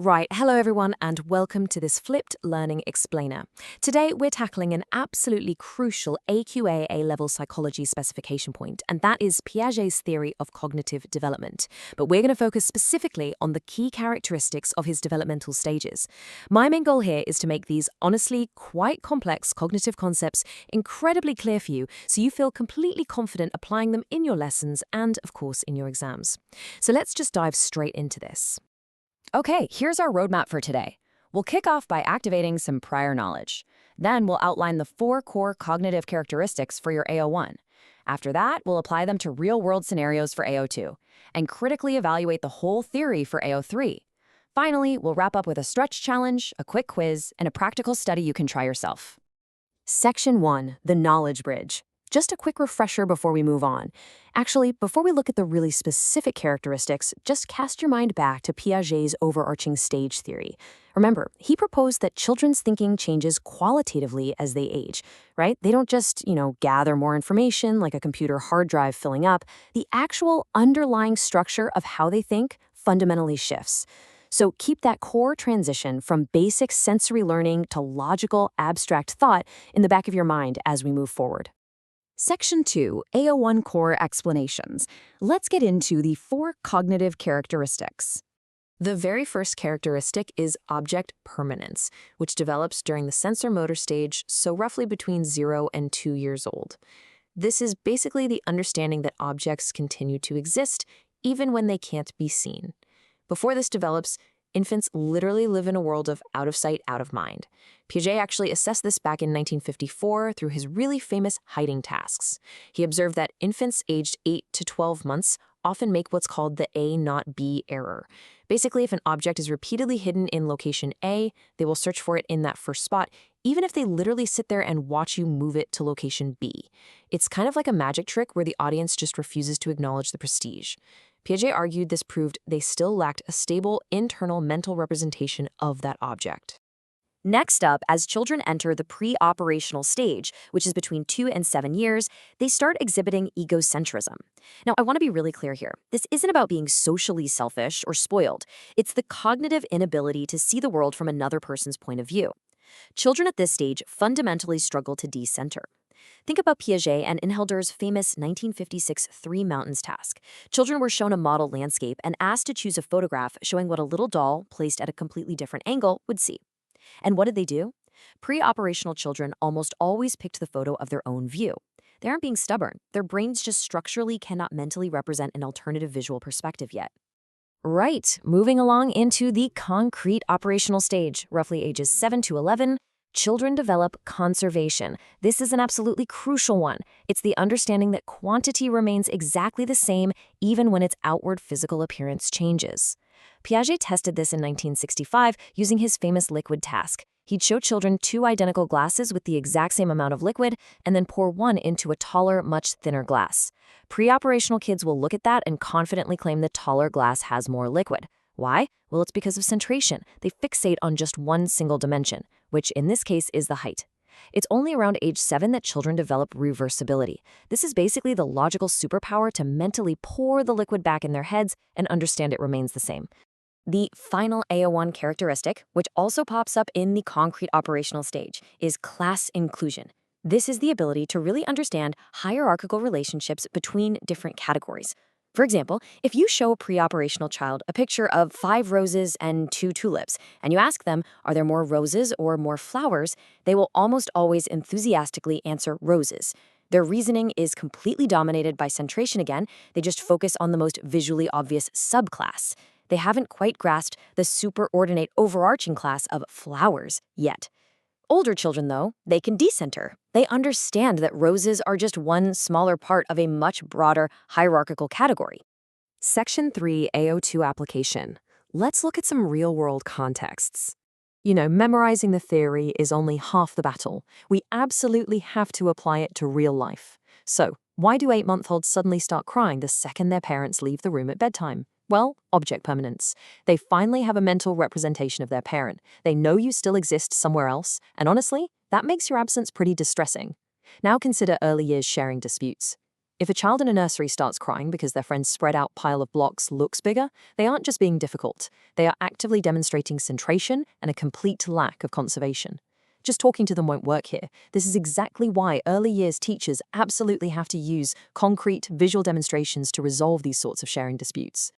Right, hello everyone, and welcome to this flipped learning explainer. Today we're tackling an absolutely crucial AQA A-level psychology specification point, and that is Piaget's theory of cognitive development. But we're going to focus specifically on the key characteristics of his developmental stages. My main goal here is to make these honestly quite complex cognitive concepts incredibly clear for you, so you feel completely confident applying them in your lessons and, of course, in your exams. So let's just dive straight into this. Okay, here's our roadmap for today. We'll kick off by activating some prior knowledge. Then we'll outline the 4 core cognitive characteristics for your AO1. After that, we'll apply them to real-world scenarios for AO2 and critically evaluate the whole theory for AO3. Finally, we'll wrap up with a stretch challenge, a quick quiz, and a practical study you can try yourself. Section 1, the knowledge bridge. Just a quick refresher before we move on. Actually, before we look at the really specific characteristics, just cast your mind back to Piaget's overarching stage theory. Remember, he proposed that children's thinking changes qualitatively as they age, right? They don't just, gather more information like a computer hard drive filling up. The actual underlying structure of how they think fundamentally shifts. So keep that core transition from basic sensory learning to logical, abstract thought in the back of your mind as we move forward. Section 2, AO1 Core Explanations. Let's get into the 4 cognitive characteristics. The very first characteristic is object permanence, which develops during the sensor-motor stage, so roughly between 0 and 2 years old. This is basically the understanding that objects continue to exist even when they can't be seen. Before this develops, infants literally live in a world of out of sight, out of mind. Piaget actually assessed this back in 1954 through his really famous hiding tasks. He observed that infants aged 8 to 12 months often make what's called the A not B error. Basically, if an object is repeatedly hidden in location A, they will search for it in that first spot, even if they literally sit there and watch you move it to location B. It's kind of like a magic trick where the audience just refuses to acknowledge the prestige. Piaget argued this proved they still lacked a stable internal mental representation of that object. Next up, as children enter the pre-operational stage, which is between 2 and 7 years, they start exhibiting egocentrism. Now, I want to be really clear here. This isn't about being socially selfish or spoiled. It's the cognitive inability to see the world from another person's point of view. Children at this stage fundamentally struggle to decenter. Think about Piaget and Inhelder's famous 1956 Three Mountains task. Children were shown a model landscape and asked to choose a photograph showing what a little doll, placed at a completely different angle, would see. And what did they do? Pre-operational children almost always picked the photo of their own view. They aren't being stubborn. Their brains just structurally cannot mentally represent an alternative visual perspective yet. Right, moving along into the concrete operational stage, roughly ages 7 to 11, children develop conservation. This is an absolutely crucial one. It's the understanding that quantity remains exactly the same even when its outward physical appearance changes. Piaget tested this in 1965 using his famous liquid task. He'd show children 2 identical glasses with the exact same amount of liquid and then pour one into a taller, much thinner glass. Pre-operational kids will look at that and confidently claim the taller glass has more liquid. Why? Well, it's because of centration. They fixate on just one single dimension, which in this case is the height. It's only around age 7 that children develop reversibility. This is basically the logical superpower to mentally pour the liquid back in their heads and understand it remains the same. The final AO1 characteristic, which also pops up in the concrete operational stage, is class inclusion. This is the ability to really understand hierarchical relationships between different categories. For example, if you show a pre-operational child a picture of 5 roses and 2 tulips, and you ask them, are there more roses or more flowers, they will almost always enthusiastically answer roses. Their reasoning is completely dominated by centration again. They just focus on the most visually obvious subclass. They haven't quite grasped the superordinate overarching class of flowers yet. Older children, though, they can decenter. They understand that roses are just one smaller part of a much broader hierarchical category. Section 3, AO2 application. Let's look at some real-world contexts. Memorizing the theory is only half the battle. We absolutely have to apply it to real life. So, why do 8-month-olds suddenly start crying the second their parents leave the room at bedtime? Well, object permanence. They finally have a mental representation of their parent. They know you still exist somewhere else, and honestly, that makes your absence pretty distressing. Now consider early years sharing disputes. If a child in a nursery starts crying because their friend's spread out pile of blocks looks bigger, they aren't just being difficult. They are actively demonstrating centration and a complete lack of conservation. Just talking to them won't work here. This is exactly why early years teachers absolutely have to use concrete visual demonstrations to resolve these sorts of sharing disputes.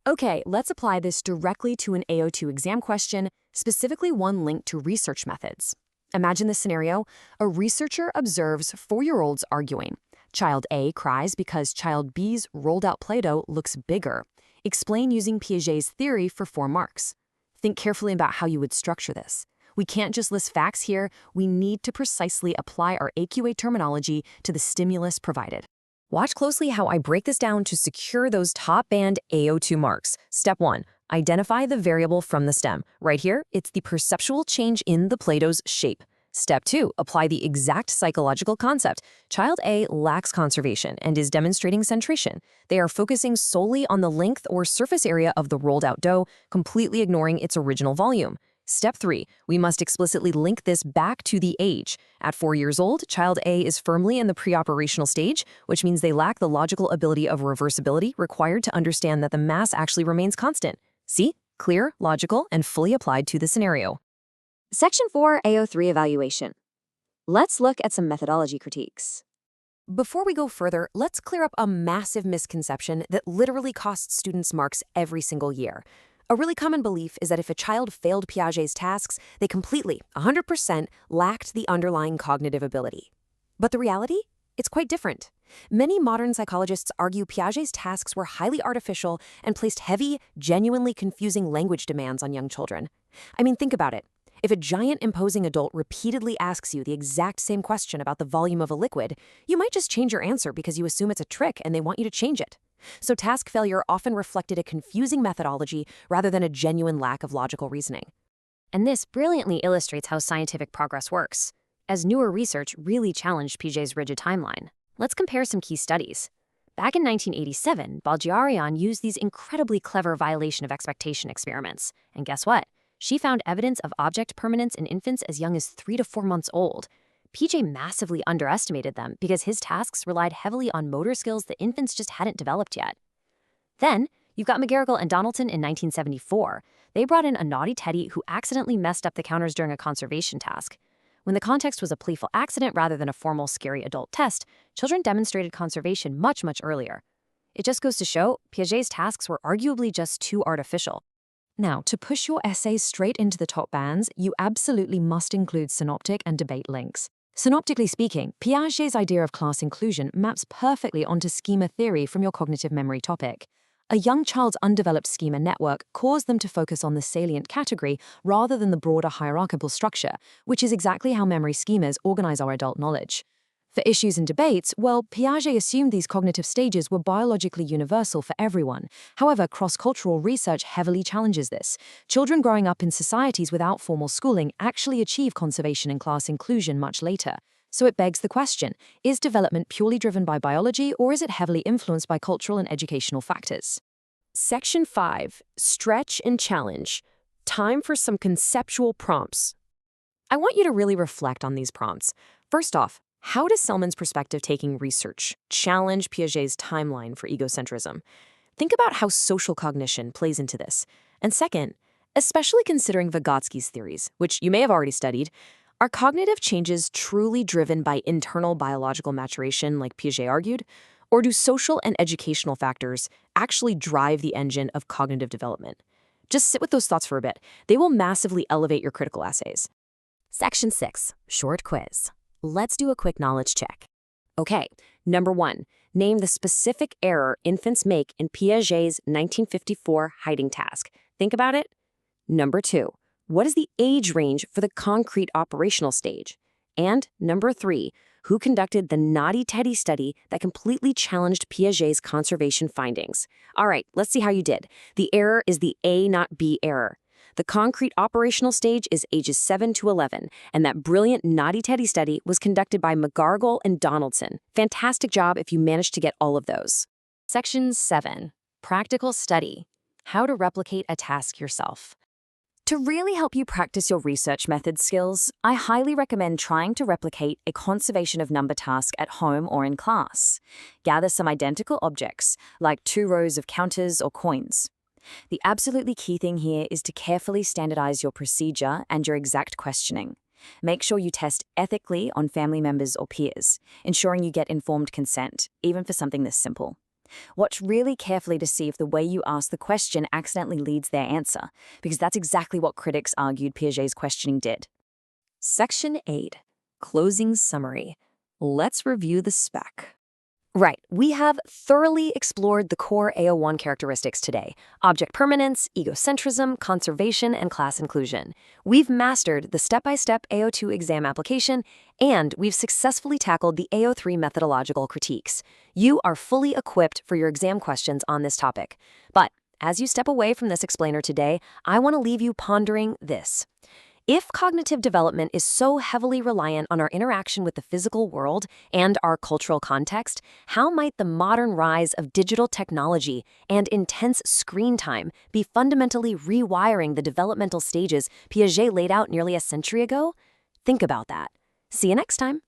Okay, let's apply this directly to an AO2 exam question, specifically one linked to research methods. Imagine this scenario. A researcher observes 4-year-olds arguing. Child A cries because child B's rolled-out Play-Doh looks bigger. Explain using Piaget's theory for 4 marks. Think carefully about how you would structure this. We can't just list facts here. We need to precisely apply our AQA terminology to the stimulus provided. Watch closely how I break this down to secure those top-band AO2 marks. Step 1. Identify the variable from the stem. Right here, it's the perceptual change in the Play-Doh's shape. Step 2. Apply the exact psychological concept. Child A lacks conservation and is demonstrating centration. They are focusing solely on the length or surface area of the rolled-out dough, completely ignoring its original volume. Step 3. We must explicitly link this back to the age. At 4 years old, child A is firmly in the pre-operational stage, which means they lack the logical ability of reversibility required to understand that the mass actually remains constant. See? Clear, logical, and fully applied to the scenario. Section 4, AO3 Evaluation. Let's look at some methodology critiques. Before we go further, let's clear up a massive misconception that literally costs students marks every single year. A really common belief is that if a child failed Piaget's tasks, they completely, 100%, lacked the underlying cognitive ability. But the reality? It's quite different. Many modern psychologists argue Piaget's tasks were highly artificial and placed heavy, genuinely confusing language demands on young children. I mean, think about it. If a giant imposing adult repeatedly asks you the exact same question about the volume of a liquid, you might just change your answer because you assume it's a trick and they want you to change it. So task failure often reflected a confusing methodology rather than a genuine lack of logical reasoning. And this brilliantly illustrates how scientific progress works, as newer research really challenged Piaget's rigid timeline. Let's compare some key studies. Back in 1987, Balgiarian used these incredibly clever violation of expectation experiments. And guess what? She found evidence of object permanence in infants as young as 3 to 4 months old. Piaget massively underestimated them because his tasks relied heavily on motor skills that infants just hadn't developed yet. Then, you've got McGarrigle and Donaldson in 1974. They brought in a naughty Teddy who accidentally messed up the counters during a conservation task. When the context was a playful accident rather than a formal, scary adult test, children demonstrated conservation much, much earlier. It just goes to show Piaget's tasks were arguably just too artificial. Now, to push your essays straight into the top bands, you absolutely must include synoptic and debate links. Synoptically speaking, Piaget's idea of class inclusion maps perfectly onto schema theory from your cognitive memory topic. A young child's undeveloped schema network caused them to focus on the salient category rather than the broader hierarchical structure, which is exactly how memory schemas organize our adult knowledge. For issues and debates, well, Piaget assumed these cognitive stages were biologically universal for everyone. However, cross-cultural research heavily challenges this. Children growing up in societies without formal schooling actually achieve conservation and class inclusion much later. So it begs the question, is development purely driven by biology or is it heavily influenced by cultural and educational factors? Section 5, Stretch and Challenge. Time for some conceptual prompts. I want you to really reflect on these prompts. First off, how does Selman's perspective taking research challenge Piaget's timeline for egocentrism? Think about how social cognition plays into this. And second, especially considering Vygotsky's theories, which you may have already studied, are cognitive changes truly driven by internal biological maturation, like Piaget argued? Or do social and educational factors actually drive the engine of cognitive development? Just sit with those thoughts for a bit. They will massively elevate your critical essays. Section 6, Short Quiz. Let's do a quick knowledge check. Okay, number 1, name the specific error infants make in Piaget's 1954 hiding task. Think about it. Number 2, what is the age range for the concrete operational stage? And number 3, who conducted the Naughty Teddy study that completely challenged Piaget's conservation findings? All right, let's see how you did. The error is the A not B error. The concrete operational stage is ages 7 to 11, and that brilliant Naughty Teddy study was conducted by McGarrigle and Donaldson. Fantastic job if you managed to get all of those. Section 7, Practical Study. How to replicate a task yourself. To really help you practice your research methods skills, I highly recommend trying to replicate a conservation of number task at home or in class. Gather some identical objects, like 2 rows of counters or coins. The absolutely key thing here is to carefully standardize your procedure and your exact questioning. Make sure you test ethically on family members or peers, ensuring you get informed consent, even for something this simple. Watch really carefully to see if the way you ask the question accidentally leads their answer, because that's exactly what critics argued Piaget's questioning did. Section 8. Closing Summary. Let's review the spec. Right, we have thoroughly explored the core AO1 characteristics today: object permanence, egocentrism, conservation, and class inclusion. We've mastered the step-by-step AO2 exam application, and we've successfully tackled the AO3 methodological critiques. You are fully equipped for your exam questions on this topic. But as you step away from this explainer today, I want to leave you pondering this. If cognitive development is so heavily reliant on our interaction with the physical world and our cultural context, how might the modern rise of digital technology and intense screen time be fundamentally rewiring the developmental stages Piaget laid out nearly a century ago? Think about that. See you next time.